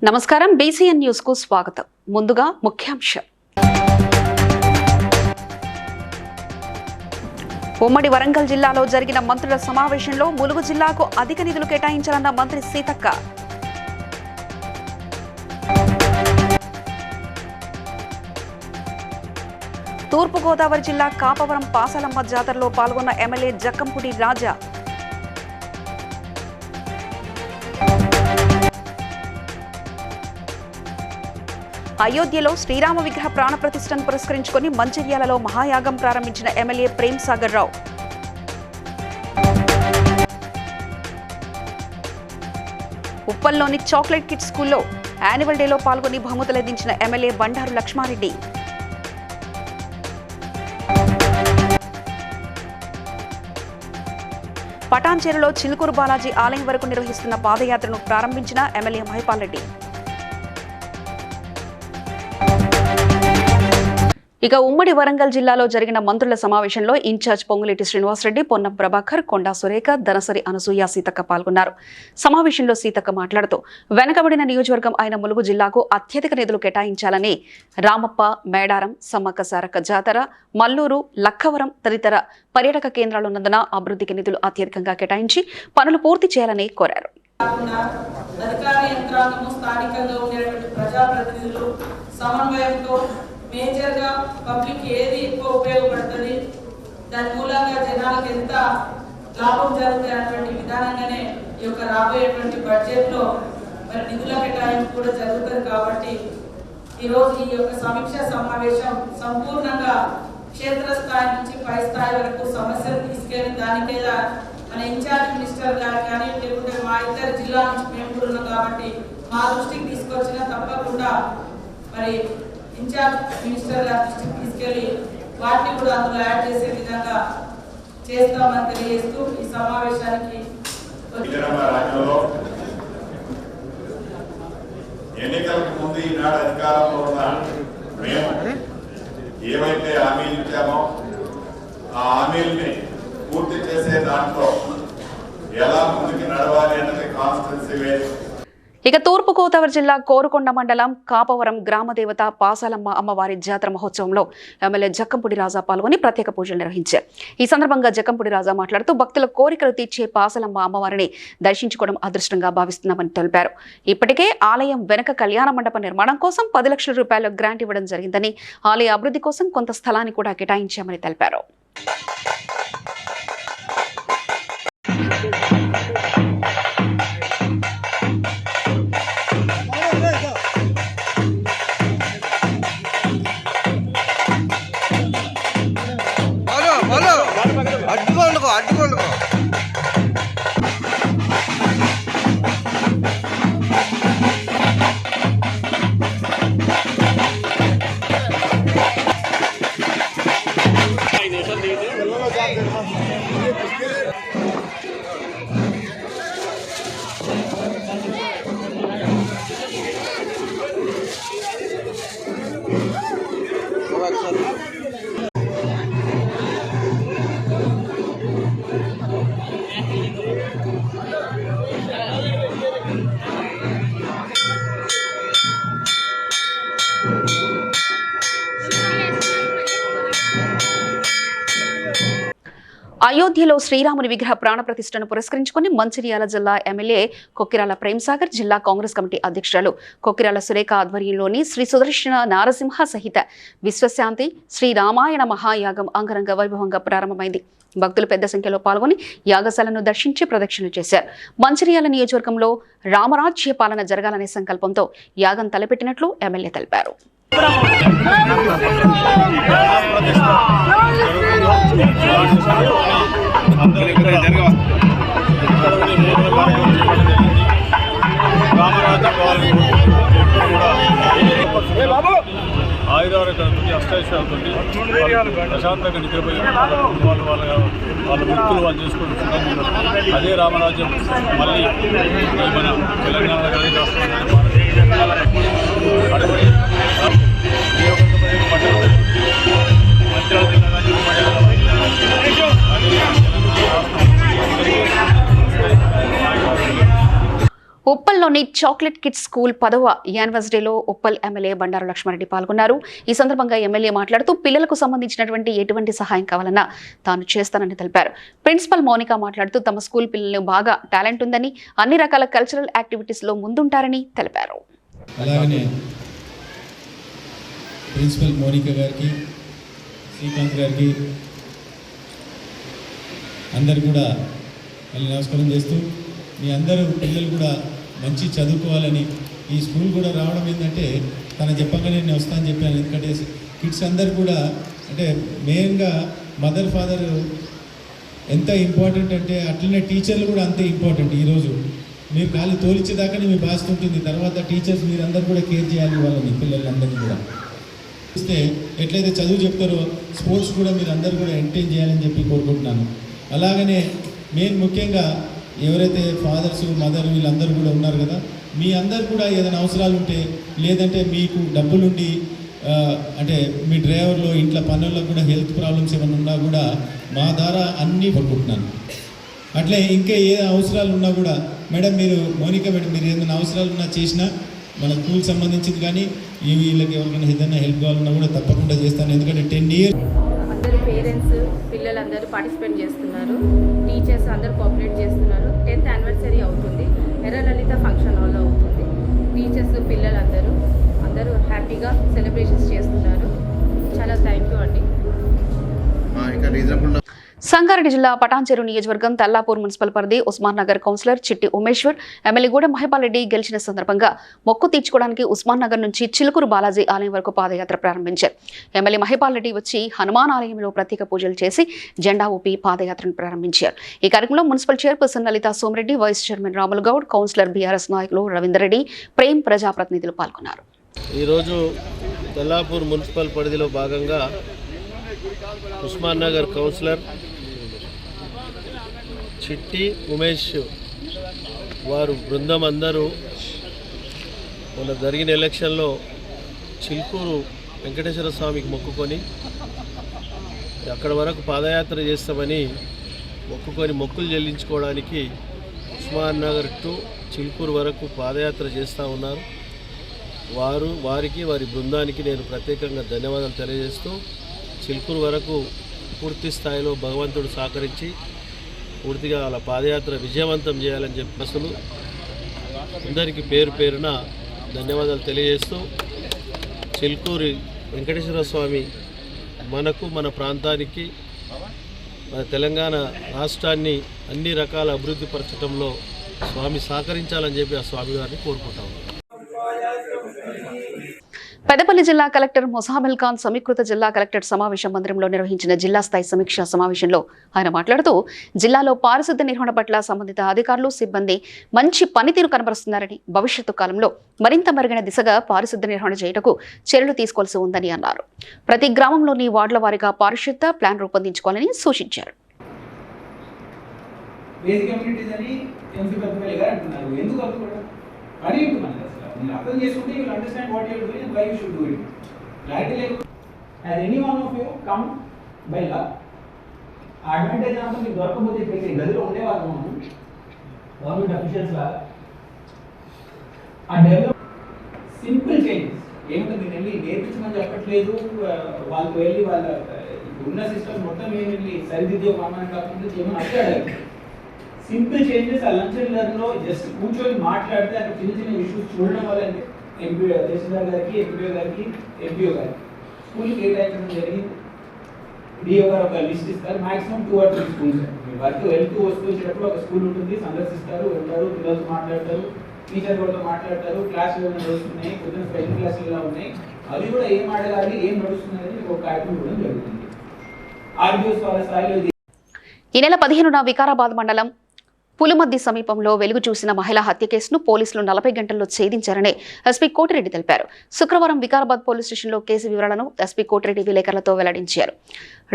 నమస్కారం BCN news కు స్వాగతం. ముందుగా ముఖ్యాంశం. ఉమ్మడి వరంగల్ జిల్లాలో జరిగిన మంత్రుల సమావేశంలో ములుగు జిల్లాకు అధిక నిధులు కేటాయించాలన్న మంత్రి సీతక్క. తూర్పుగోదావరి జిల్లా కాపవరం పాసలమ్మ జాతరలో పాల్గొన్న ఎమ్మెల్యే జక్కంపూడి రాజా. అయోధ్యలో శ్రీరామ విగ్రహ ప్రాణ ప్రతిష్టను పురస్కరించుకుని మంచిర్యాలలో మహాయాగం ప్రారంభించిన ఎమ్మెల్యే ప్రేమ్ సాగర్ రావు. ఉప్పల్లోని చాక్లెట్ కిడ్స్ స్కూల్లో యాన్యువల్ డేలో పాల్గొని బహుమతులందించిన ఎమ్మెల్యే బండారు లక్ష్మారెడ్డి. పటాన్చేరులో చిలుకూరు బాలాజీ ఆలయం వరకు నిర్వహిస్తున్న పాదయాత్రను ప్రారంభించిన ఎమ్మెల్యే మహిపాల్ రెడ్డి. ఇక ఉమ్మడి వరంగల్ జిల్లాలో జరిగిన మంత్రుల సమావేశంలో ఇన్ఛార్జ్ పొంగులేటి శ్రీనివాసరెడ్డి, పొన్నం ప్రభాకర్, కొండా సురేఖ, ధనసరి అనసూయ, సీతక్క పాల్గొన్నారు. సమావేశంలో సీతక్క మాట్లాడుతూ వెనకబడిన నియోజకవర్గం అయిన ములుగు జిల్లాకు అత్యధిక నిధులు కేటాయించాలని రామప్ప, మేడారం, సమ్మక్క సారక్క జాతర, మల్లూరు, లక్కవరం తదితర పర్యాటక కేంద్రాలు ఉన్నందున అభివృద్ధికి నిధులు అత్యధికంగా కేటాయించి పనులు పూర్తి చేయాలని కోరారు. మేజర్ గా పబ్లిక్ ఏది ఎక్కువ ఉపయోగపడుతుంది, దాని మూలంగా జనాలకు ఎంత లాభం జరుగుతుంది అటువంటి విధానంగానే ఈ యొక్క రాబోయేటువంటి బడ్జెట్ లో మరి నిధుల కేటాయింపు కూడా జరుగుతుంది. కాబట్టి ఈరోజు ఈ యొక్క సమీక్ష సమావేశం సంపూర్ణంగా క్షేత్రస్థాయి నుంచి పై స్థాయి వరకు సమస్యలు తీసుకెళ్లి దానికేదా మన ఇన్ఛార్జ్ మినిస్టర్ గారు కానీ లేకుంటే మా ఇతర జిల్లా నుంచి మేము కూడా ఉన్నాం కాబట్టి మా దృష్టికి తీసుకొచ్చినా తప్పకుండా మరి ఇన్ఛార్జ్ మినిస్టర్ గారి దృష్టికి తీసుకెళ్లి వాటిని కూడా అందులో యాడ్ చేసే విధంగా చేస్తామని తెలియజేస్తూ ఈ సమావేశానికి ఎన్నికలకు ముందు ఈనాడు అధికారంలో ఉన్న మేము ఏవైతే హామీలు ఇచ్చామో ఆ హామీల్ని పూర్తి చేసే దాంట్లో ఎలా ముందుకు నడవాలి అన్నది కాన్స్టిట్యున్సీ వేస్. ఇక తూర్పుగోదావరి జిల్లా కోరుకొండ మండలం కాపవరం గ్రామదేవత పాసాలమ్మ అమ్మవారి జాతర మహోత్సవంలో ఎమ్మెల్యే జక్కంపూడి రాజా పాల్గొని ప్రత్యేక పూజలు నిర్వహించారు. ఈ సందర్భంగా జక్కంపూడి రాజా మాట్లాడుతూ భక్తుల కోరికలు తీర్చే పాసాలమ్మ అమ్మవారిని దర్శించుకోవడం అదృష్టంగా భావిస్తున్నామని తెలిపారు. ఇప్పటికే ఆలయం వెనక కళ్యాణ మండప నిర్మాణం కోసం 10 లక్షల రూపాయల గ్రాంట్ ఇవ్వడం జరిగిందని, ఆలయ అభివృద్ధి కోసం కొంత స్థలాన్ని కూడా కేటాయించామని తెలిపారు. అయోధ్యలో శ్రీరాముని విగ్రహ ప్రాణ ప్రతిష్టను పురస్కరించుకుని మంచిర్యాల జిల్లా ఎమ్మెల్యే కొక్కిరాల ప్రేమ్ సాగర్, జిల్లా కాంగ్రెస్ కమిటీ అధ్యక్షురాలు కొక్కిరాల సురేఖ ఆధ్వర్యంలోని శ్రీ సుదర్శన నారసింహ సహిత విశ్వశాంతి శ్రీ రామాయణ మహాయాగం అంగరంగ వైభవంగా ప్రారంభమైంది. భక్తులు పెద్ద సంఖ్యలో పాల్గొని యాగశాలను దర్శించి ప్రదక్షిణలు చేశారు. మంచిర్యాల నియోజకవర్గంలో రామరాజ్య పాలన జరగాలనే సంకల్పంతో యాగం తలపెట్టినట్లు ఎమ్మెల్యే తెలిపారు. ఆయుధాలతోటి అష్టైశ్వర్యాలతోటి ప్రశాంతంగా నిద్రపోయి వాళ్ళ వృత్తులు వాళ్ళు చేసుకుంటున్నారు. అదే రామరాజ్యం మళ్ళీ మన తెలంగాణలో కానీ రాష్ట్రంలో ఉప్పల్లోని చాక్లెట్ కిడ్స్ స్కూల్ 10వ యానివర్సరీలో ఉప్పల్ ఎమ్మెల్యే బండారు లక్ష్మారెడ్డి పాల్గొన్నారు. ఈ సందర్భంగా ఎమ్మెల్యే మాట్లాడుతూ పిల్లలకు సంబంధించినటువంటి ఎటువంటి సహాయం కావాలన్నా తాను చేస్తానని తెలిపారు. ప్రిన్సిపల్ మౌనిక మాట్లాడుతూ తమ స్కూల్ పిల్లలు బాగా టాలెంట్ ఉందని, అన్ని రకాల కల్చరల్ యాక్టివిటీస్ లో ముందుంటారని తెలిపారు. అలాగనే ప్రిన్సిపల్ మౌనిక గారికి, శ్రీకాంత్ గారికి అందరు కూడా మళ్ళీ నమస్కారం చేస్తూ, మీ అందరూ పిల్లలు కూడా మంచి చదువుకోవాలని, ఈ స్కూల్ కూడా రావడం ఏంటంటే తను చెప్పగానే నేను వస్తానని చెప్పాను. ఎందుకంటే కిడ్స్ అందరు కూడా అంటే మెయిన్గా మదర్ ఫాదర్ ఎంత ఇంపార్టెంట్ అంటే అట్లనే టీచర్లు కూడా అంతే ఇంపార్టెంట్. ఈరోజు మీరు ఖాళీ తోలిచ్చేదాకానే మీ బాధ్యత ఉంటుంది. తర్వాత టీచర్స్ మీరందరూ కూడా కేర్ చేయాలి వాళ్ళని, పిల్లలందరినీ కూడా ఇస్తే ఎట్లయితే చదువు చెప్తారో స్పోర్ట్స్ కూడా మీరు అందరూ కూడా ఎంటర్టైన్ చేయాలని చెప్పి కోరుకుంటున్నాను. అలాగనే మెయిన్ ముఖ్యంగా ఎవరైతే ఫాదర్స్ మదర్ వీళ్ళందరూ కూడా ఉన్నారు కదా, మీ అందరు కూడా ఏదైనా అవసరాలు ఉంటే, లేదంటే మీకు డబ్బులుండి అంటే మీ డ్రైవర్లో ఇంట్లో పనుల్లో కూడా హెల్త్ ప్రాబ్లమ్స్ ఏమైనా ఉన్నా కూడా మా ద్వారా అన్నీ పట్టుకుంటున్నాను. అట్లే ఇంకా ఏ అవసరాలు ఉన్నా కూడా మేడం మీరు మౌనిక మేడం మీరు ఏదైనా అవసరాలు ఉన్నా చేసినా మన స్కూల్కి సంబంధించింది కానీ వీళ్ళకి ఎవరికైనా ఏదైనా హెల్ప్ కావాలన్నా కూడా తప్పకుండా చేస్తాను. ఎందుకంటే 10 years అందరూ పేరెంట్స్ పిల్లలందరూ పార్టిసిపేట్ చేస్తున్నారు, టీచర్స్ అందరూ కోఆపరేట్ చేస్తున్నారు. 10th యానివర్సరీ అవుతుంది, ఎర్ర లలిత ఫంక్షన్ హాల్లో అవుతుంది. టీచర్స్ పిల్లలందరూ హ్యాపీగా సెలబ్రేషన్స్ చేస్తున్నారు. చాలా థ్యాంక్ యూ అండి. సంగారెడ్డి జిల్లా పటాన్చెరు నియోజకవర్గం తెల్లాపూర్ మున్సిపల్ పరిధి ఉస్మాన్ నగర్ కౌన్సిలర్ చిట్టి ఉమేశ్వర్ ఎమ్మెల్యే గూడెం మహిపాల్ రెడ్డి గెలిచిన సందర్భంగా మొక్కు తీర్చుకోవడానికి ఉస్మాన్ నగర్ నుంచి చిలుకూరు బాలాజీ ఆలయం వరకు పాదయాత్ర ప్రారంభించారు. ఎమ్మెల్యే మహిపాల్ రెడ్డి వచ్చి హనుమాన్ ఆలయంలో ప్రత్యేక పూజలు చేసి జెండా ఊపి పాదయాత్రను ప్రారంభించారు. ఈ కార్యక్రమంలో municipal chairperson Lalitha Somireddy, vice chairman Ramulu Goud, councillor BRS నాయకులు రవీందర్ రెడ్డి, ప్రేమ్ ప్రజాప్రతినిధులు పాల్గొన్నారు. ఈరోజు తెల్లాపూర్ మున్సిపల్ పరిధిలో భాగంగా ఉస్మాన్ నగర్ కౌన్సిలర్ చిట్టి ఉమేష్ వారు బృందం అందరూ మొన్న జరిగిన ఎలక్షన్లో చిలుకూరు వెంకటేశ్వర స్వామికి మొక్కుకొని అక్కడ వరకు పాదయాత్ర చేస్తామని మొక్కులు చెల్లించుకోవడానికి ఉస్మాన్ నగర్ టు చిలుకూరు వరకు పాదయాత్ర చేస్తూ ఉన్నారు. వారికి వారి బృందానికి నేను ప్రత్యేకంగా ధన్యవాదాలు తెలియజేస్తూ, చిలుకూరు వరకు పూర్తి స్థాయిలో భగవంతుడు సహకరించి పూర్తిగా వాళ్ళ పాదయాత్ర విజయవంతం చేయాలని చెప్పి అసలు అందరికీ పేరు పేరున ధన్యవాదాలు తెలియజేస్తూ, చిలుకూరి వెంకటేశ్వర స్వామి మనకు మన ప్రాంతానికి మన తెలంగాణ రాష్ట్రాన్ని అన్ని రకాల అభివృద్ధి పరచడంలో స్వామి సహకరించాలని చెప్పి ఆ స్వామి గారిని కోరుకుంటాము. పెద్దపల్లి జిల్లా కలెక్టర్ మొసామిల్ ఖాన్ సమీకృత జిల్లా కలెక్టర్ సమావేశ మందిరంలో నిర్వహించిన జిల్లా స్థాయి సమీక్షా సమావేశంలో ఆయన మాట్లాడుతూ, జిల్లాలో పారిశుద్ధ్య నిర్వహణ పట్ల సంబంధిత అధికారులు, సిబ్బంది మంచి పనితీరు కనబరుస్తున్నారని, భవిష్యత్తు కాలంలో మరింత మెరుగైన దిశగా పారిశుద్ధ్య నిర్వహణ చేయటకు చర్యలు తీసుకోవాల్సి ఉందని అన్నారు. ప్రతి గ్రామంలోని వార్డుల వారీగా పారిశుద్ధ్య ప్లాన్ రూపొందించుకోవాలని సూచించారు. మీరు అర్థం చేసుకుంటే you will understand what you are doing and why you should do it. Clarity లేకపోతే has any one of you come by luck ఆ అడ్వాంటేజ్ అంతా మీకు దొరకకపోతే ఇక్కడ గదిలో ఉండేవాళ్ళు మనం గవర్నమెంట్ అఫీషియల్స్ లాగా ఆ డెవలప్ సింపుల్ చేంజెస్ ఏమంటే మీరు వెళ్ళి నేర్పించమని చెప్పట్లేదు, వాళ్ళకి వెళ్ళి వాళ్ళ ఉన్న సిస్టమ్ మొత్తం ఏమి వెళ్ళి సరిదిద్దే ప్రమాణం కాకుండా ఏమైనా అట్టాడు. సింపుల్ చేంజెస్ ఆ లంచ్ అండ్ లెర్న్లో జస్ట్ కూర్చొని మాట్లాడితే అక్కడ చిన్న చిన్న ఇష్యూస్ చూడడం వల్ల ఎంపీ తహసీల్దార్ గారికి, ఎంపీఓ గారికి, ఎంపీఓ గారికి స్కూల్కి కేటాయించడం జరిగింది. డిఓ గారు ఒక లిస్ట్ ఇస్తారు, మాక్సిమం 2 or 3 స్కూల్స్. మీరు వర్క్ వెళ్తూ వచ్చేటప్పుడు ఒక స్కూల్ ఉంటుంది, సందర్శిస్తారు, వెళ్తారు, పిల్లలతో మాట్లాడతారు, టీచర్ కూడా మాట్లాడతారు, క్లాసులు ఏమైనా నడుస్తున్నాయి, పొద్దున్న స్పెషల్ క్లాసులు ఎలా ఉన్నాయి, అవి కూడా ఏం ఆడగాలి, ఏం నడుస్తుంది అనేది మీకు ఒక కార్యక్రమం ఇవ్వడం జరుగుతుంది. ఆర్డీఓస్ వాళ్ళ స్థాయిలో ఈ నెల 15న వికారాబాద్ మండలం పులిమద్ది సమీపంలో వెలుగు చూసిన మహిళా హత్య కేసును పోలీసులు 40 గంటల్లో ఛేదించారని ఎస్పీ కోటిరెడ్డి తెలిపారు. శుక్రవారం వికారాబాద్ పోలీస్ స్టేషన్లో కేసు వివరాలను ఎస్పీ కోటిరెడ్డి విలేకరులతో వెల్లడించారు.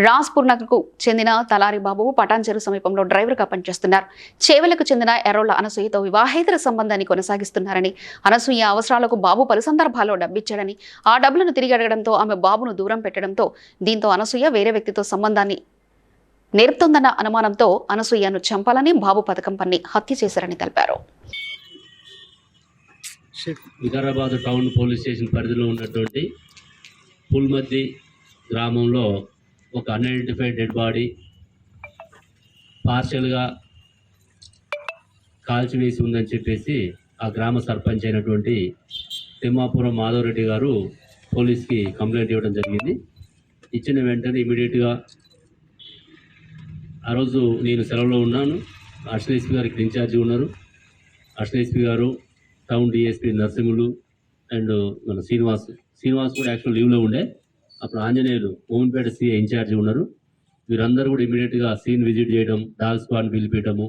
రాజ్పూర్ నగర్కు చెందిన తలారి బాబు పటాన్చెరు సమీపంలో డ్రైవర్గా పనిచేస్తున్నారు. చేవెలకు చెందిన ఎర్రోళ్ల అనసూయతో వివాహేతర సంబంధాన్ని కొనసాగిస్తున్నారని, అనసూయ అవసరాలకు బాబు పలు సందర్భాల్లో డబ్బిచ్చాడని, ఆ డబ్బులను తిరిగి అడగడంతో ఆమె బాబును దూరం పెట్టడంతో దీంతో అనసూయ వేరే వ్యక్తితో సంబంధాన్ని నేర్పుతోందన్న అనుమానంతో అనసూయను చంపాలని బాబు పథకం పన్ని హత్య చేశారని తెలిపారు. వికారాబాద్ టౌన్ పోలీస్ స్టేషన్ పరిధిలో ఉన్నటువంటి పుల్మద్ది గ్రామంలో ఒక అన్ఐడెంటిఫైడ్ డెడ్ బాడీ పార్షియల్గా కాల్చివేసి ఉందని చెప్పేసి ఆ గ్రామ సర్పంచ్ అయినటువంటి తిమ్మాపురం మాధవరెడ్డి గారు పోలీస్కి కంప్లైంట్ ఇవ్వడం జరిగింది. ఇచ్చిన వెంటనే ఇమీడియట్గా ఆ రోజు నేను సెలవులో ఉన్నాను. అడిషనల్ ఎస్పీ గారు ఇక్కడ ఇన్ఛార్జి ఉన్నారు. అడిషనల్ ఎస్పీ గారు, టౌన్ డిఎస్పీ నరసింహులు అండ్ మన శ్రీనివాస్ కూడా యాక్చువల్ లీవ్లో ఉండే. అప్పుడు ఆంజనేయులు ఓమన్పేట సిఐ ఇన్ఛార్జి ఉన్నారు. వీరందరూ కూడా ఇమీడియట్గా సీన్ విజిట్ చేయడం, డాగ్ స్క్వాడ్ని పిలిపించడము,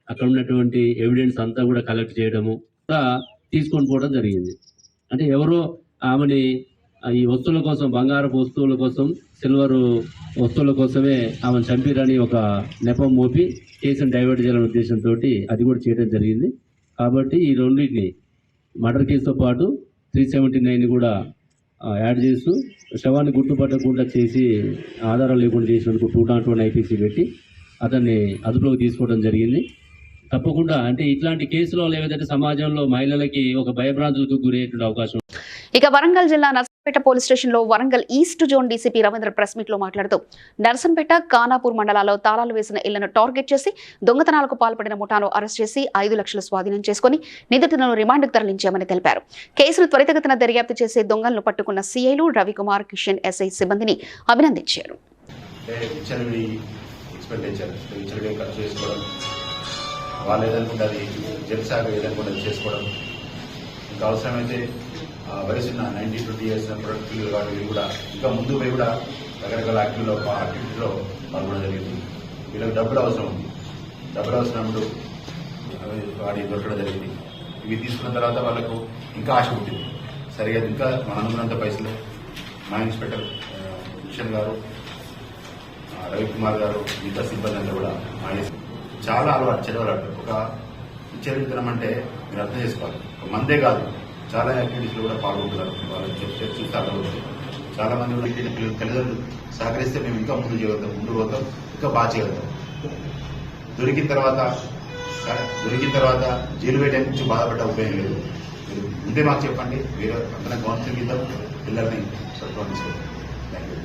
అక్కడ ఉన్నటువంటి ఎవిడెన్స్ అంతా కూడా కలెక్ట్ చేయడము కూడా తీసుకొని పోవడం జరిగింది. అంటే ఎవరో ఆమెని ఈ వస్తువుల కోసం, బంగారపు వస్తువుల కోసం, సిల్వర్ వస్తువుల కోసమే ఆమెను చంపిరని ఒక నెపం మోపి కేసును డైవర్ట్ చేయాలనే ఉద్దేశంతో అది కూడా చేయడం జరిగింది. కాబట్టి ఈ రెండింటిని మర్డర్ కేసుతో పాటు 379 కూడా యాడ్ చేస్తూ శవాన్ని గుర్తుపట్టకుండా చేసి ఆధారాలు లేకుండా చేసినందుకు 201 ఐపీసీ పెట్టి అతన్ని అదుపులోకి తీసుకోవడం జరిగింది. తప్పకుండా అంటే ఇట్లాంటి కేసులో లేదంటే సమాజంలో మహిళలకి ఒక భయభ్రాంతులకు గురయ్యేటువంటి అవకాశం. ఇక వరంగల్ జిల్లా నర్సంపేట పోలీస్ స్టేషన్లో Warangal east zone DCP Ravindra press meet లో మాట్లాడుతూ నర్సంపేట, ఖానాపూర్ మండలాల్లో తాళాలు వేసిన ఇళ్లను టార్గెట్ చేసి దొంగతనాలకు పాల్పడిన ముఠాను అరెస్ట్ చేసి 5 లక్షలు స్వాధీనం చేసుకుని నిందితులను రిమాండ్కు తరలించామని తెలిపారు. కేసును త్వరితగతిన దర్యాప్తు చేసి దొంగలను పట్టుకున్న సీఐలు రవికుమార్, కిషన్, ఎస్ఐ సిబ్బందిని అభినందించారు. వాళ్ళు ఏదనుకుంటే అది జెల్సాగా ఏదనుకుంటే అది చేసుకోవడం, ఇంకా అవసరమైతే వయసున్న 90-20 ఇయర్స్ ప్రొడక్టివ్ వాళ్ళు కూడా ఇంకా ముందు పోయి కూడా రకరకాల యాక్టివిటీలో పాల్గొనడం జరిగింది. వీళ్ళకి డబ్బులు అవసరం ఉంది. డబ్బులు అవసరప్పుడు వాడి దొరకడం జరిగింది. ఇవి తీసుకున్న తర్వాత వాళ్ళకు ఇంకా ఆశ పుట్టింది. సరిగా ఇంకా మన అనుకున్నంత పైసలు మా ఇన్స్పెక్టర్ కిషన్ గారు, రవికుమార్ గారు, మిగతా సిబ్బంది అంతా కూడా చాలా అలవాటు, చెడు అలవాటు. ఒక విచ్చలవిత్తనం అంటే మీరు అర్థం చేసుకోవాలి. ఒక మందే కాదు, చాలా యాక్టివిటీస్లో కూడా పాల్గొంటున్నారు. వాళ్ళు చూస్తారు. చాలా మంది కూడా తల్లిదండ్రులు సహకరిస్తే మేము ఇంకా ముందు పోతాం, ఇంకా బాగా చేయగలుగుతాం. దొరికిన తర్వాత జైలు వేయడానికి నుంచి బాధపడ్డ ఉపయోగం లేదు. మీరు ముందే మాకు చెప్పండి, మీరు అందరం కౌన్సిలింగ్ ఇద్దాం, పిల్లల్ని సత్వం తీసుకుంటాం. Thank you.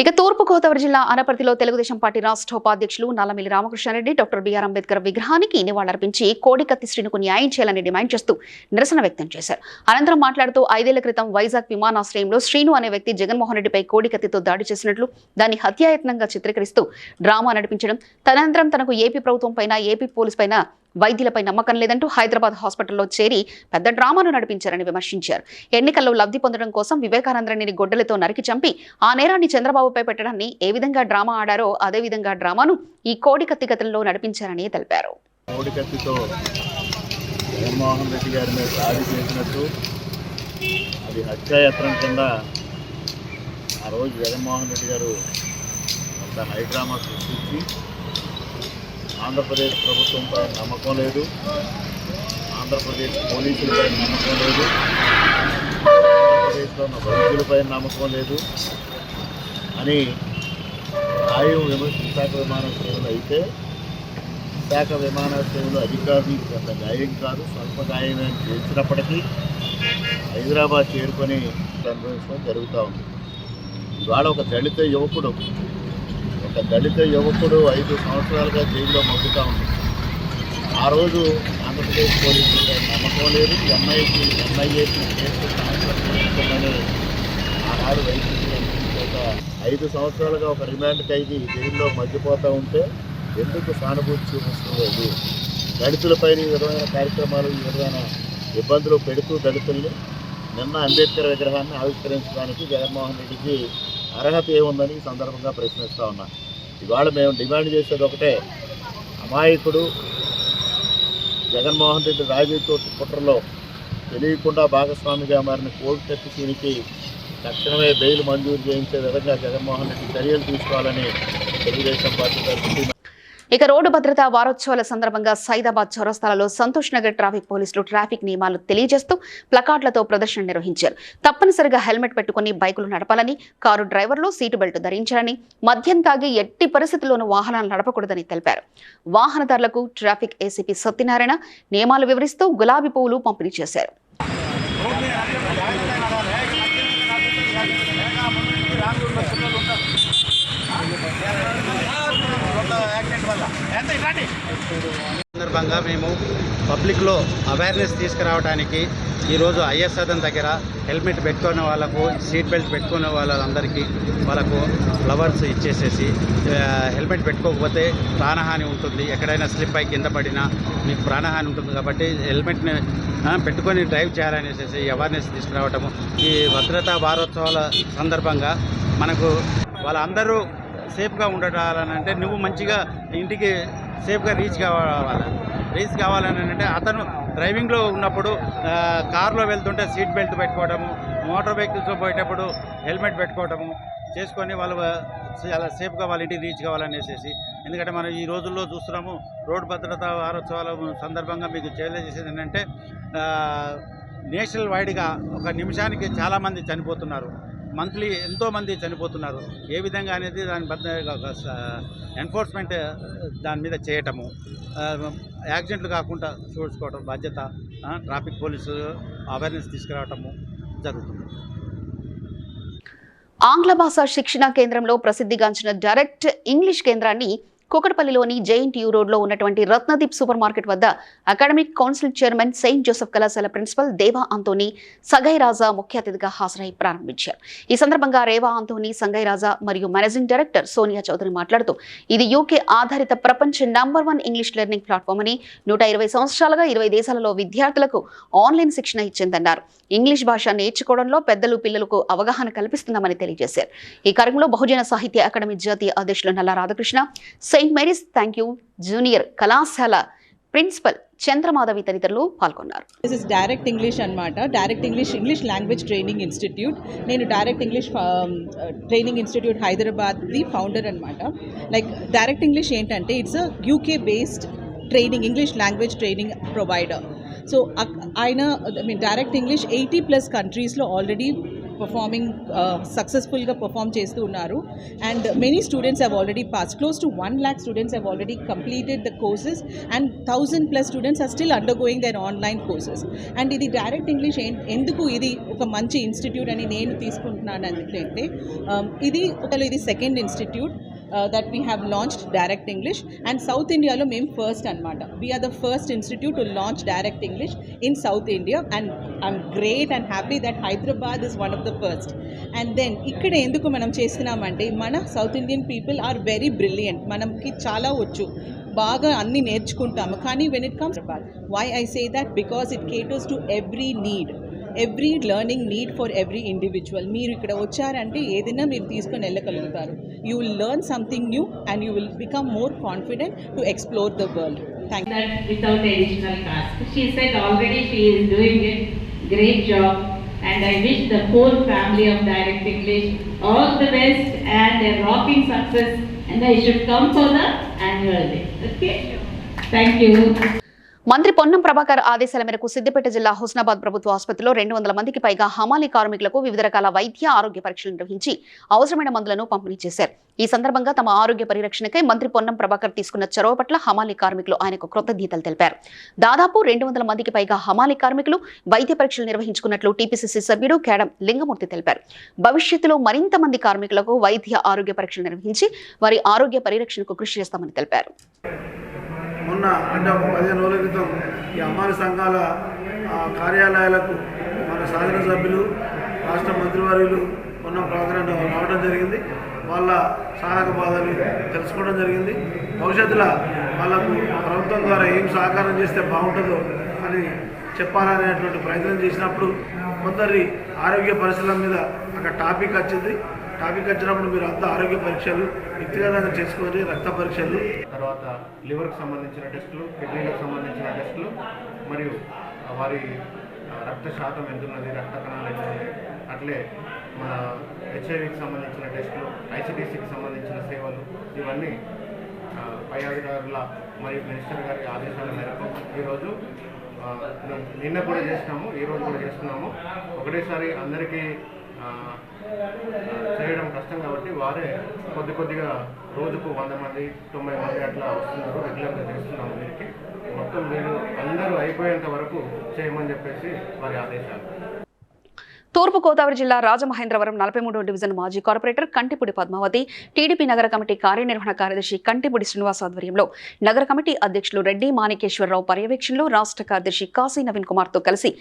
ఇక తూర్పుగోదావరి జిల్లా అనపర్తిలో తెలుగుదేశం పార్టీ రాష్ట్ర ఉపాధ్యక్షులు నల్లమిల్లి రామకృష్ణారెడ్డి డాక్టర్ బిఆర్ అంబేద్కర్ విగ్రహానికి నివాళులర్పించి కోడికత్తి శ్రీనుకు న్యాయం చేయాలని డిమాండ్ చేస్తూ నిరసన వ్యక్తం చేశారు. అనంతరం మాట్లాడుతూ 5 ఏళ్ల క్రితం వైజాగ్ విమానాశ్రయంలో శ్రీను అనే వ్యక్తి జగన్మోహన్ రెడ్డిపై కోడికత్తితో దాడి చేసినట్లు, దాన్ని హత్యాయత్నంగా చిత్రీకరిస్తూ డ్రామా నడిపించడం, తదనంతరం తనకు ఏపీ ప్రభుత్వం పైన, ఏపీ పోలీస్ పైన, వైద్యులపై నమ్మకం లేదంటూ హైదరాబాద్ హాస్పిటల్లో చేరి పెద్ద డ్రామాను నడిపించారని విమర్శించారు. ఎన్నికల్లో లబ్ధి పొందడం కోసం వివేకానందరెడ్డిని గొడ్డలతో నరికి చంపి ఆ నేరాన్ని చంద్రబాబుపై పెట్టడాన్ని ఏ విధంగా డ్రామా ఆడారో అదే విధంగా డ్రామాను ఈ కోడికత్తి కథల్లో నడిపించారని తెలిపారు. కోడికత్తితో జగన్మోహన్ రెడ్డి గారి మీద దాడి చేసినట్టు, అది హత్యాయత్నం కింద ఆ రోజు జగన్మోహన్ రెడ్డి గారు ఒక హైడ్రామా సృష్టించి ఆంధ్రప్రదేశ్ ప్రభుత్వంపై నమ్మకం లేదు, ఆంధ్రప్రదేశ్ పోలీసులపై నమ్మకం లేదు, ఆంధ్రప్రదేశ్లో ఉన్న వైద్యులపై నమ్మకం లేదు అని విశాఖ విమానాశ్రయంలో అయితే, విశాఖ విమానాశ్రయంలో అధికారులు పెద్ద గాయం కాదు, స్వల్ప గాయం అని తెలిసినప్పటికీ హైదరాబాద్ చేరుకొని అనుభవించడం జరుగుతూ ఉంది. ఇవాళ ఒక దళిత యువకుడు 5 సంవత్సరాలుగా జైల్లో మగ్గుతూ ఉంది. ఆ రోజు ఆంధ్రప్రదేశ్ పోలీసులపై నమ్మకం లేదు, ఎన్ఐఏకి కేసు ట్రాన్స్ఫర్ ఆనాడు వైసీపీ 5 సంవత్సరాలుగా ఒక రిమాండ్ ఖైదీ జైల్లో మగ్గిపోతూ ఉంటే ఎందుకు సానుభూతి చూపిస్తుంది? దళితులపైన ఈ విధమైన కార్యక్రమాలు, ఈ విధమైన ఇబ్బందులు పెడుతూ దళితుల్ని నిన్న అంబేద్కర్ విగ్రహాన్ని ఆవిష్కరించడానికి జగన్మోహన్ రెడ్డికి అర్హత ఏముందని ఈ సందర్భంగా ప్రశ్నిస్తూ ఉన్నాను. ఇవాళ మేము డిమాండ్ చేసేది ఒకటే, అమాయకుడు జగన్మోహన్ రెడ్డి రాజకీయ కుట్రలో తెలియకుండా భాగస్వామిగా మారిన కోడికత్తి శ్రీనికి తక్షణమే బెయిల్ మంజూరు చేయించే విధంగా జగన్మోహన్ రెడ్డి చర్యలు తీసుకోవాలని తెలుగుదేశం పార్టీ తరఫున ఇక రోడ్డు భద్రతా వారోత్సవాల సందర్భంగా సైదాబాద్ చౌరస్తాలలో సంతోష్ నగర్ ట్రాఫిక్ పోలీసులు ట్రాఫిక్ నియమాలు తెలియజేస్తూ ప్లకార్డులతో ప్రదర్శన నిర్వహించారు. తప్పనిసరిగా హెల్మెట్ పెట్టుకుని బైకులు నడపాలని, కారు డ్రైవర్లు సీటు బెల్ట్ ధరించాలని, మద్యం తాగి ఎట్టి పరిస్థితుల్లోనూ వాహనాలు నడపకూడదని తెలిపారు. వాహనదారులకు ట్రాఫిక్ ఏసీపీ సత్యనారాయణ నియమాలు వివరిస్తూ గులాబీ పువ్వులు పంపిణీ చేశారు. సందర్భంగా మేము పబ్లిక్లో అవేర్నెస్ తీసుకురావడానికి ఈరోజు ఐఎస్ సదన్ దగ్గర హెల్మెట్ పెట్టుకునే వాళ్ళకు, సీట్ బెల్ట్ పెట్టుకునే వాళ్ళందరికీ వాళ్ళకు ఫ్లవర్స్ ఇచ్చేసేసి, హెల్మెట్ పెట్టుకోకపోతే ప్రాణహాని ఉంటుంది, ఎక్కడైనా స్లిప్ అయి కింద పడినా మీకు ప్రాణహాని ఉంటుంది కాబట్టి హెల్మెట్ని పెట్టుకొని డ్రైవ్ చేయాలనేసి అవేర్నెస్ తీసుకురావటము. ఈ భద్రతా వారోత్సవాల సందర్భంగా మనకు వాళ్ళందరూ సేఫ్గా ఉండటాలంటే నువ్వు మంచిగా ఇంటికి సేఫ్గా రీచ్ కావాలని అంటే అతను డ్రైవింగ్లో ఉన్నప్పుడు కారులో వెళ్తుంటే సీట్ బెల్ట్ పెట్టుకోవడము, మోటార్ వెహికల్స్లో పోయేటప్పుడు హెల్మెట్ పెట్టుకోవడము చేసుకొని వాళ్ళు చాలా సేఫ్గా వాళ్ళ ఇంటికి రీచ్ కావాలనేసి. ఎందుకంటే మనం ఈ రోజుల్లో చూస్తున్నాము రోడ్డు భద్రతా వారోత్సవాల సందర్భంగా మీకు తెలియజేసేది ఏంటంటే నేషనల్ వైడ్గా ఒక నిమిషానికి చాలామంది చనిపోతున్నారు, మంత్లీ ఎంతోమంది చనిపోతున్నారు. ఏ విధంగా అనేది దాని ఎన్ఫోర్స్మెంట్ దాని మీద చేయటము, యాక్సిడెంట్లు కాకుండా చూసుకోవటం బాధ్యత ట్రాఫిక్ పోలీసు అవేర్నెస్ తీసుకురావటము జరుగుతుంది. ఆంగ్ల భాష శిక్షణా కేంద్రంలో ప్రసిద్ధిగాంచిన డైరెక్ట్ ఇంగ్లీష్ కేంద్రాన్ని కూకట్పల్లిలోని జేఎన్టీయూ రోడ్లో ఉన్నటువంటి రత్నదీప్ సూపర్ మార్కెట్ వద్ద academic council chairman Saint Joseph కళాశాల ప్రిన్సిపల్ దేవా ఆంటోనీ సంగయ్రాజా ముఖ్య అతిథిగా హాజరై ప్రారంభించారు. ఈ సందర్భంగా రేవా ఆంటోనీ సంగయ్రాజా మరియు మేనేజింగ్ డైరెక్టర్ సోనియా చౌదరి మాట్లాడుతూ ఇది యూకే ఆధారిత ప్రపంచ నంబర్ 1 ఇంగ్లీష్ లెర్నింగ్ ప్లాట్ఫామ్ అని, 120 సంవత్సరాలుగా 20 దేశాలలో విద్యార్థులకు ఆన్లైన్ శిక్షణ ఇచ్చిందన్నారు. ఇంగ్లీష్ భాష నేర్చుకోవడంలో పెద్దలు పిల్లలకు అవగాహన కల్పిస్తున్నామని తెలియజేశారు. ఈ కార్యక్రమంలో బహుజన సాహిత్య అకాడమీ జాతీయ అధ్యక్షులు Nalla Radhakrishna, Saint Mary's thank you junior కళాశాల ప్రిన్సిపల్ చంద్రమాధవి తదితరులు పాల్గొన్నారు. దిస్ ఇస్ డైరెక్ట్ ఇంగ్లీష్ అన్నమాట. Direct English language training institute. నేను Direct English training institute Hyderabad the founder అన్నమాట. లైక్ డైరెక్ట్ ఇంగ్లీష్ ఏంటంటే it's a UK based training, English language training provider. So ఆయన Direct English 80+ కంట్రీస్లో already performing successfully perform చేస్తూ ఉన్నారు. And many students have already passed. Close to 1 lakh students have already completed the courses and 1000+ students are still undergoing their online courses. And ఇది direct English ఎందుకు ఇది ఒక మంచి institute అని నేను తీసుకుంటున్నాను అంటే ఇది second institute that we have launched direct English, and South India lo mem first anamata. We are the first institute to launch direct English in South India, and I'm great and happy that Hyderabad is one of the first. And then ikkada enduku manam chestunamante mana South Indian people are very brilliant, manamki chaala vachu, baga anni nerchukuntamu, kani when it comes to why I say that, because it caters to every need, every learning need for every individual. మీరు ఇక్కడ వచ్చారంటే ఏదైనా మీరు తీసుకొని వెళ్ళగలుగుతారు. You will learn something new and you will become more confident to explore the world. Thank you. Without additional cost. She said already she is doing a great job, and I wish the whole family of Direct English all the best and a rocking success, and I should come for the annual day. Okay? Thank you. మంత్రి పొన్నం ప్రభాకర్ ఆదేశాల మేరకు సిద్దిపేట జిల్లా హుస్నాబాద్ ప్రభుత్వ ఆసుపత్రిలో 200 మందికి పైగా హమాలీ కార్మికులకు వివిధ రకాల వైద్య ఆరోగ్య పరీక్షలు నిర్వహించి అవసరమైన మందులను పంపిణీ చేశారు. ఈ సందర్భంగా తమ ఆరోగ్య పరిరక్షణకై మంత్రి పొన్నం ప్రభాకర్ తీసుకున్న చొరవ పట్ల హమాలీ కార్మికులు ఆయనకు కృతజ్ఞతలు తెలిపారు. దాదాపు 200 మందికి పైగా హమాలీ కార్మికులు వైద్య పరీక్షలు నిర్వహించుకున్నట్లు టీపీసీసీ సభ్యుడు కేడం లింగమూర్తి తెలిపారు. భవిష్యత్తులో మరింత మంది కార్మికులకు వైద్య ఆరోగ్య పరీక్షలు నిర్వహించి వారి ఆరోగ్య పరిరక్షణకు కృషి చేస్తామని తెలిపారు. మొన్న అంటే ఒక 15 రోజుల క్రితం ఈ అమ్మాయి సంఘాల కార్యాలయాలకు మన శాసనసభ్యులు, రాష్ట్ర మంత్రివర్యులు మొన్న ప్రోగ్రాం రావడం జరిగింది. వాళ్ళ సహాయక బాధలు తెలుసుకోవడం జరిగింది. భవిష్యత్తులో వాళ్ళకు ప్రభుత్వం ద్వారా ఏం సహకారం చేస్తే బాగుంటుందో అని చెప్పాలనేటువంటి ప్రయత్నం చేసినప్పుడు కొందరి ఆరోగ్య పరిస్థితుల మీద అక్కడ టాపిక్ వచ్చింది. టాపిక్ వచ్చినప్పుడు మీరు అంతా ఆరోగ్య పరీక్షలు వ్యక్తిగతంగా చేసుకొని రక్త పరీక్షలు, తర్వాత లివర్కి సంబంధించిన టెస్టులు, కిడ్నీలకు సంబంధించిన టెస్టులు, మరియు వారి రక్త శాతం ఎంతున్నది, రక్త కణాలు ఎంతున్నాయి, అట్లే మన హెచ్ఐవికి సంబంధించిన టెస్టులు, ఐసిడిసికి సంబంధించిన సేవలు, ఇవన్నీ పై అధికారుల మరియు మినిస్టర్ గారి ఆదేశాల మేరకు ఈరోజు నిన్న కూడా చేసినాము, ఈరోజు కూడా చేస్తున్నాము. ఒకటేసారి అందరికీ చేయడం కష్టం కాబట్టి వారే కొద్దిగా రోజుకు 100 మంది 90 మంది అట్లా వస్తున్నారు. రెగ్యులర్గా చేస్తున్నాము. వీరికి మొత్తం మీరు అందరూ అయిపోయేంత వరకు చేయమని చెప్పేసి వారి ఆదేశాలు. తూర్పుగోదావరి జిల్లా రాజమహేంద్రవరం 43వ డివిజన్ మాజీ కార్పొరేటర్ కంటిపూడి పద్మావతి, టీడీపీ నగర కమిటీ కార్యనిర్వహణ కార్యదర్శి కంటిపూడి శ్రీనివాస్ ఆధ్వర్యంలో నగర కమిటీ అధ్యక్షులు రెడ్డి మాణికేశ్వరరావు పర్యవేక్షణలో రాష్ట్ర కార్యదర్శి కాశీ నవీన్ కుమార్తో కలిసి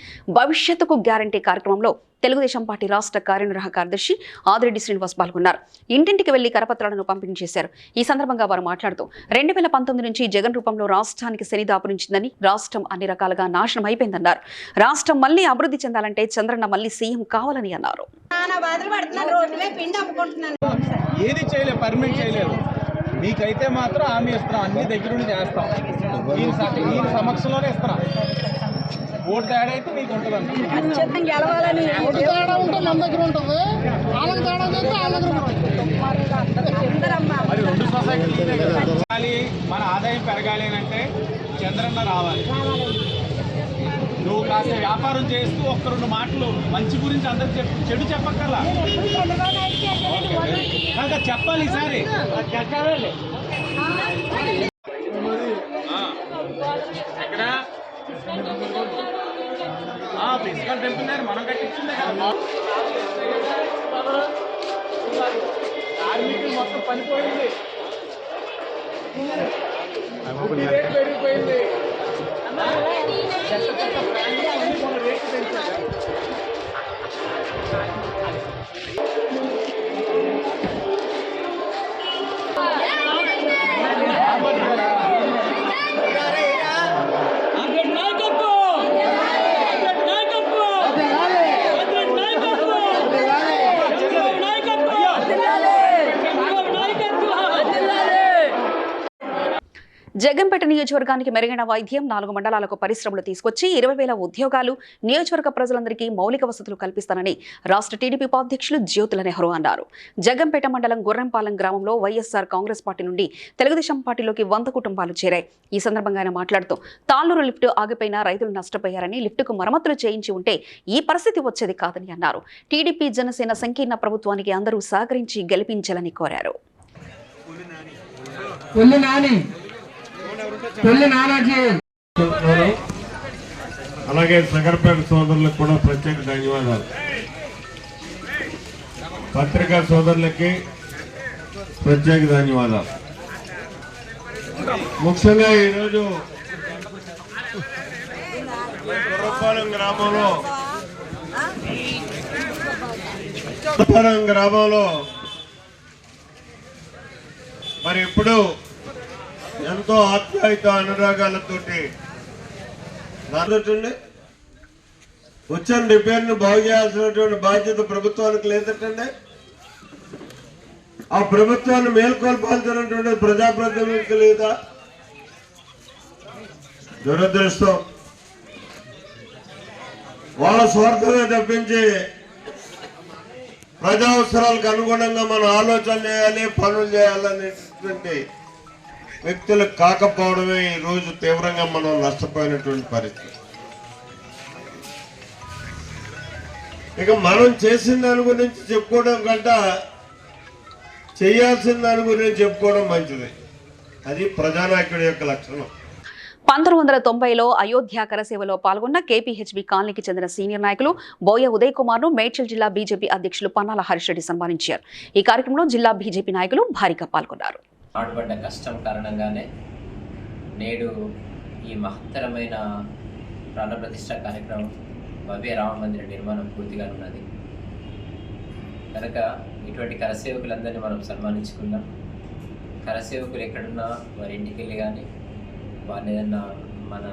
భవిష్యత్తుకు గ్యారంటీ కార్యక్రమంలో తెలుగుదేశం పార్టీ రాష్ట్ర కార్యనిర్వాహక కార్యదర్శి ఆదిరెడ్డి శ్రీనివాస్ పాల్గొన్నారు. ఇంటింటికి వెళ్లి కరపత్రాలను పంపిణీ చేశారు. ఈ సందర్భంగా వారు మాట్లాడుతూ 2019 నుంచి జగన్ రూపంలో రాష్ట్రానికి శని దాపురించిందని, రాష్ట్రం అన్ని రకాలుగా నాశనం అయిపోయిందన్నారు. రాష్ట్రం మళ్లీ అభివృద్ధి చెందాలంటే చంద్రన్న మళ్లీ సీఎం కావాలని అన్నారు. ఏది చేయలేదు, పర్మిట్ చేయలేదు. మీకైతే మాత్రం హామీ ఇస్తున్నాం, అన్ని దగ్గరుండి చేస్తాం. ఈ సమక్షంలోనే ఇస్తున్నాం. ఓటు తేడా అయితే మీకు ఉంటుంది. మరి 2 సొసైటీలు మన ఆదాయం పెరగాలి అంటే చంద్రన్న రావాలి. నువ్వు కాస్త వ్యాపారం చేస్తూ 1-2 మాటలు మంచి గురించి అందరికి చెడు చెప్పక్కర్లా, చెప్పాలి. ఈసారి ఎక్కడ ప్రిన్సిపల్ వెళ్తున్నారు, మనం కట్టించిందే కదా. కార్మికులు మొత్తం పనిపోయింది, రేటు పెరిగిపోయింది. రేటు పెంచారు. జగంపేట నియోజకవర్గానికి మెరుగైన వైద్యం, 4 మండలాలకు పరిశ్రమలు తీసుకొచ్చి 20,000 ఉద్యోగాలు, నియోజకవర్గ ప్రజలందరికీ మౌలిక వసతులు కల్పిస్తానని రాష్ట్ర టీడీపీ ఉపాధ్యక్షులు జ్యోతుల నెహ్రూ అన్నారు. జగంపేట మండలం గుర్రంపాలెం గ్రామంలో వైఎస్ఆర్ కాంగ్రెస్ పార్టీ నుండి తెలుగుదేశం పార్టీలోకి 100 కుటుంబాలు చేరాయి. ఈ సందర్భంగా ఆయన మాట్లాడుతూ తాళ్లూరు లిఫ్ట్ ఆగిపోయినా రైతులు నష్టపోయారని, లిఫ్టుకు మరమ్మతులు చేయించి ఉంటే ఈ పరిస్థితి వచ్చేది కాదని అన్నారు. టీడీపీ జనసేన సంకీర్ణ ప్రభుత్వానికి అందరూ సహకరించి గెలిపించాలని కోరారు. అలాగే సగర్పేట సోదరులకు కూడా ప్రత్యేక ధన్యవాదాలు. పత్రికా సోదరులకి ప్రత్యేక ధన్యవాదాలు. ముఖ్యంగా ఈరోజు గుర్రపాలెం గ్రామంలో మరి ఇప్పుడు ఎంతో ఆప్యాయత అనురాగాలతోటి వచ్చిన రిపేర్ను బాగు చేయాల్సినటువంటి బాధ్యత ప్రభుత్వానికి లేదటండి. ఆ ప్రభుత్వాన్ని మేల్కొల్పాల్సినటువంటి ప్రజాప్రతినిధులకు లేదా? దురదృష్టం. వాళ్ళ స్వార్థమే తప్పించి ప్రజా అవసరాలకు అనుగుణంగా మనం ఆలోచన చేయాలి, పనులు చేయాలనేటువంటి వ్యక్తులు కాకపోవడమే ఈరోజు తీవ్రంగా మనం నష్టపోయినటువంటి పరిస్థితి. ఇక మనం చేసిన దాని గురించి చెప్పుకోవడం కంటే చేయాల్సిన దాని గురించి చెప్పుకోవడం మంచిది. అది ప్రజానాయకుడి యొక్క లక్షణం. 1990లో అయోధ్య కరసేవలో పాల్గొన్న కేపీహెచ్బీ కాలనీకి చెందిన సీనియర్ నాయకులు బోయ ఉదయ్ కుమార్ ను మేడ్చల్ జిల్లా బీజేపీ అధ్యక్షులు పన్నాల హరీష్ రెడ్డి సన్మానించారు. ఈ కార్యక్రమంలో జిల్లా బీజేపీ నాయకులు భారీగా పాల్గొన్నారు. ఆడబడ్డ కష్టం కారణంగానే నేడు ఈ మహత్తరమైన ప్రాణప్రతిష్ఠ కార్యక్రమం భవ్య రామ మందిర నిర్మాణం పూర్తిగా ఉన్నది కనుక ఇటువంటి కరసేవకులందరినీ మనం సన్మానించుకుందాం. కరసేవకులు ఎక్కడున్నా వారి ఇంటికి వెళ్ళి కానీ వారిని ఏదన్నా మన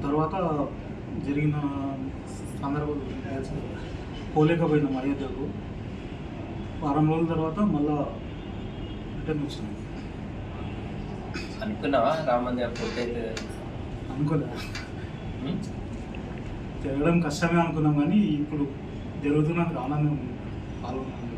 తర్వాత జరిగిన సందర్భం పోలేకపోయినాం అయోధ్యకు. వారం రోజుల తర్వాత మళ్ళా రిటర్న్ వచ్చినాం. అనుకున్నావా రామ మందిరం పూర్తయితే? అనుకోలేదు, జరగడం కష్టమే అనుకున్నాం, కానీ ఇప్పుడు జరుగుతున్నందుకు ఆనందం ఉంది. పాల్గొనండి.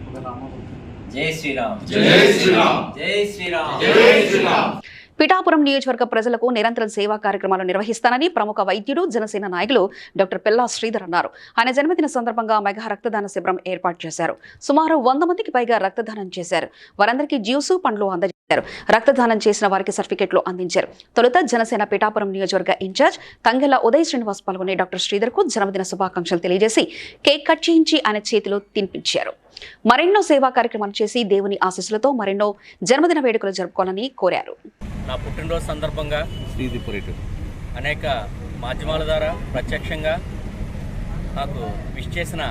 ఒక రామభక్తుడు. జై శ్రీరామ్. జై శ్రీరామ్. జై శ్రీరామ్. జై శ్రీరామ్. పిఠాపురం నియోజకవర్గ ప్రజలకు నిరంతరం సేవా కార్యక్రమాలు నిర్వహిస్తానని ప్రముఖ వైద్యుడు జనసేన నాయకులు డాక్టర్ పెల్లా శ్రీధర్ అన్నారు. ఆయన జన్మదిన సందర్భంగా మెగా రక్తదాన శిబిరం ఏర్పాటు చేశారు. సుమారు 100 మందికి పైగా రక్తదానం చేశారు. వారందరికీ జ్యూసు, పండ్లు అందజేశారు. రక్తదానం చేసిన వారికి సర్టిఫికెట్లు అందించారు. తొలుత జనసేన పిఠాపురం నియోజకవర్గ ఇన్ఛార్జ్ తంగెల ఉదయ్ శ్రీనివాస్ పాల్గొని డాక్టర్ శ్రీధర్ కు జన్మదిన శుభాకాంక్షలు తెలియజేసి కేక్ కట్ చేయించి ఆయన చేతిలో తినిపించారు. మరెన్నో సేవా కార్యక్రమాలు చేసి దేవుని ఆశీస్సులతో మరెన్నో జన్మదిన వేడుకలు జరుపుకోవాలని కోరారు. నా పుట్టినరోజు సందర్భంగా అనేక మాధ్యమాల ద్వారా ప్రత్యక్షంగా నాకు విష్ చేసిన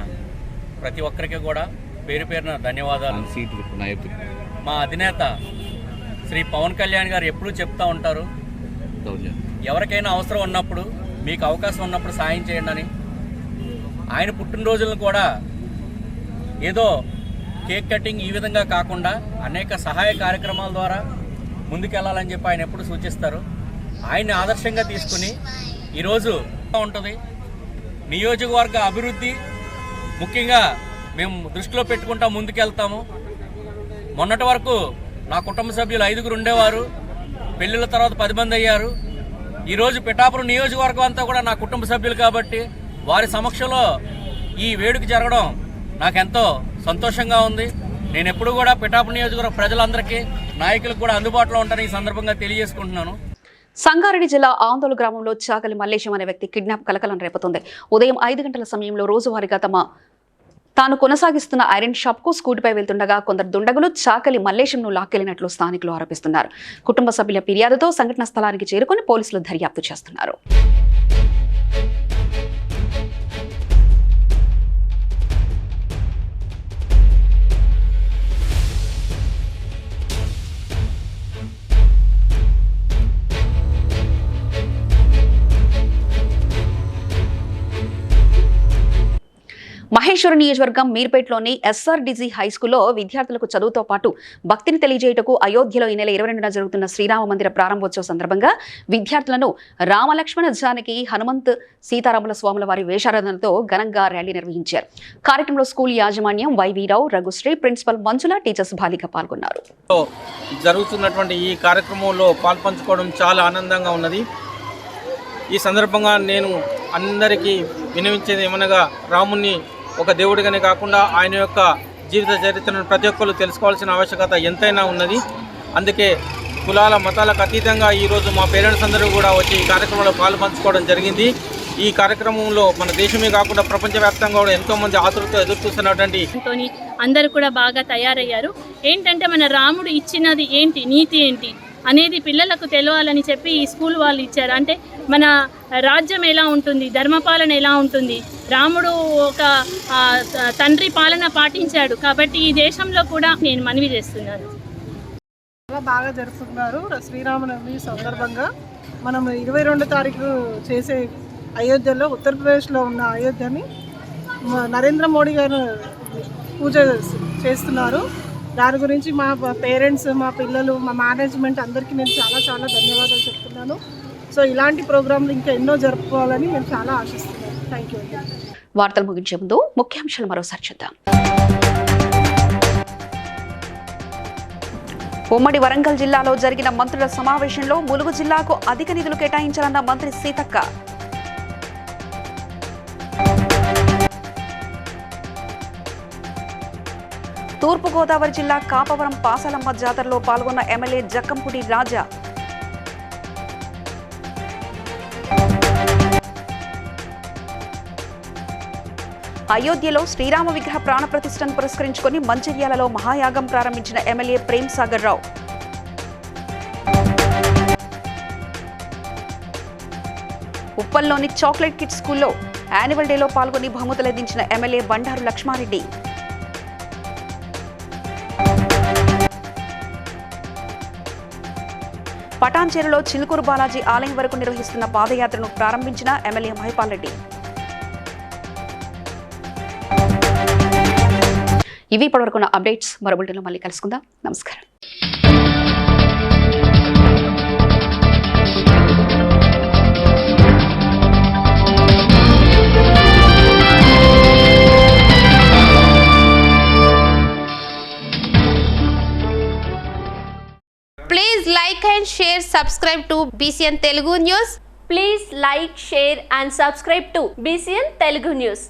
ప్రతి ఒక్కరికి కూడా పేరు పేరున ధన్యవాదాలు. మా అధినేత శ్రీ పవన్ కళ్యాణ్ గారు ఎప్పుడూ చెప్తూ ఉంటారు, ఎవరికైనా అవసరం ఉన్నప్పుడు మీకు అవకాశం ఉన్నప్పుడు సాయం చేయండి అని. ఆయన పుట్టినరోజులను కూడా ఏదో కేక్ కటింగ్ ఈ విధంగా కాకుండా అనేక సహాయ కార్యక్రమాల ద్వారా ముందుకెళ్లాలని చెప్పి ఆయన ఎప్పుడు సూచిస్తారు. ఆయన్ని ఆదర్శంగా తీసుకుని ఈరోజు ఉంటుంది నియోజకవర్గ అభివృద్ధి ముఖ్యంగా మేము దృష్టిలో పెట్టుకుంటా ముందుకెళ్తాము. మొన్నటి వరకు నా కుటుంబ సభ్యులు 5గురు ఉండేవారు, పెళ్ళిళ్ళ తర్వాత 10 మంది అయ్యారు. ఈరోజు పిఠాపురం నియోజకవర్గం అంతా కూడా నా కుటుంబ సభ్యులు కాబట్టి వారి సమక్షంలో ఈ వేడుక జరగడం నాకెంతో సంతోషంగా ఉంది. నేను ఎప్పుడు కూడా పిఠాపురం నియోజకవర్గ ప్రజలందరికీ, నాయకులకు కూడా అందుబాటులో ఉంటానని ఈ సందర్భంగా తెలియజేసుకుంటున్నాను. సంగారెడ్డి జిల్లా ఆందోళన గ్రామంలో చాకలి మల్లేశం అనే వ్యక్తి కిడ్నాప్ కలకలం రేపుతుంది. ఉదయం 5 గంటల సమయంలో రోజువారీగా తాను కొనసాగిస్తున్న ఐరన్ షాప్ కు స్కూటీపై వెళ్తుండగా కొందరు దుండగులు చాకలి మల్లేశంను లాక్కెళ్లినట్లు స్థానికులు ఆరోపిస్తున్నారు. కుటుంబ సభ్యుల ఫిర్యాదుతో సంఘటన స్థలానికి చేరుకుని పోలీసులు దర్యాప్తు చేస్తున్నారు. మహేశ్వరం నియోజకవర్గం మీర్పేటలోని ఎస్ఆర్డిజి హైస్కూల్లో విద్యార్థులకు చదువుతో పాటు భక్తిని తెలియజేయటకు అయోధ్యలో ఈ నెల 22న జరుగుతున్న శ్రీరామ మందిర ప్రారంభోత్సవ సందర్భంగా విద్యార్థులను రామలక్ష్మణ జానకి హనుమంత్ సీతారాముల స్వాముల వారి వేషారాధనలతో ఘనంగా ర్యాలీ నిర్వహించారు. కార్యక్రమంలో స్కూల్ యాజమాన్యం వైవీరావు, రఘుశ్రీ, ప్రిన్సిపల్ మంజుల, టీచర్స్ బాలిక పాల్గొన్నారు. జరుగుతున్నటువంటి ఈ కార్యక్రమంలో పాల్పంచుకోవడం చాలా ఆనందంగా ఉన్నది. ఈ సందర్భంగా నేను అందరికీ వినవించేది ఏమనగా, రాముణ్ణి ఒక దేవుడిగానే కాకుండా ఆయన యొక్క జీవిత చరిత్రను ప్రతి ఒక్కరు తెలుసుకోవాల్సిన ఆవశ్యకత ఎంతైనా ఉన్నది. అందుకే కులాల మతాలకు అతీతంగా ఈరోజు మా పేరెంట్స్ అందరూ కూడా వచ్చి ఈ కార్యక్రమంలో పాల్పంచుకోవడం జరిగింది. ఈ కార్యక్రమంలో మన దేశమే కాకుండా ప్రపంచవ్యాప్తంగా కూడా ఎంతోమంది ఆతృతతో ఎదుర్కొస్తున్నటువంటి అందరూ కూడా బాగా తయారయ్యారు. ఏంటంటే మన రాముడు ఇచ్చినది ఏంటి, నీతి ఏంటి అనేది పిల్లలకు తెలియాలని చెప్పి ఈ స్కూల్ వాళ్ళు ఇచ్చారు. అంటే మన రాజ్యం ఎలా ఉంటుంది, ధర్మపాలన ఎలా ఉంటుంది, రాముడు ఒక తండ్రి పాలన పాటించాడు కాబట్టి ఈ దేశంలో కూడా నేను మనవి చేస్తున్నాను. చాలా బాగా జరుపుతున్నారు. శ్రీరామనవమి సందర్భంగా మనం 22 తారీఖు చేసే అయోధ్యలో, ఉత్తరప్రదేశ్లో ఉన్న అయోధ్యని నరేంద్ర మోడీ గారు పూజ చేస్తున్నారు. దాని గురించి మా పేరెంట్స్, మా పిల్లలు, మా మేనేజ్మెంట్ అందరికీ నేను చాలా చాలా ధన్యవాదాలు చెప్తున్నాను. సో ఇలాంటి ప్రోగ్రాంలు ఇంకా ఎన్నో జరుపుకోవాలని నేను చాలా ఆశిస్తున్నాను. Thank you. వార్తలు ముగించే ముందు ముఖ్యాంశాలు మరోసారి చూద్దాం. ఉమ్మడి వరంగల్ జిల్లాలో జరిగిన మంత్రుల సమావేశంలో ములుగు జిల్లాకు అధిక నిధులు కేటాయించాలన్న మంత్రి సీతక్క. తూర్పుగోదావరి జిల్లా కాపవరం పాసాలమ్మ జాతరలో పాల్గొన్న ఎమ్మెల్యే జక్కంపూడి రాజా. అయోధ్యలో శ్రీరామ విగ్రహ ప్రాణ ప్రతిష్టను పురస్కరించుకొని మంచిర్యాలలో మహాయాగం ప్రారంభించిన ఎమ్మెల్యే ప్రేమ్ సాగర్ రావు. ఉప్పల్లోని చాక్లెట్ కిడ్ స్కూల్లో యాన్యువల్ డేలో పాల్గొని బహుమతులందించిన ఎమ్మెల్యే బండారు లక్ష్మారెడ్డి. పటాన్చేరులో చిలుకూరు బాలాజీ ఆలయం వరకు నిర్వహిస్తున్న పాదయాత్రను ప్రారంభించిన ఎమ్మెల్యే మహిపాల్ రెడ్డి. ఇవి ఇప్పటివరకున్న అప్డేట్స్. మరో బులెటిన్లో మళ్ళీ కలుసుకుందాం. నమస్కారం. share, subscribe to BCN Telugu News. Please like, share and subscribe to BCN Telugu News.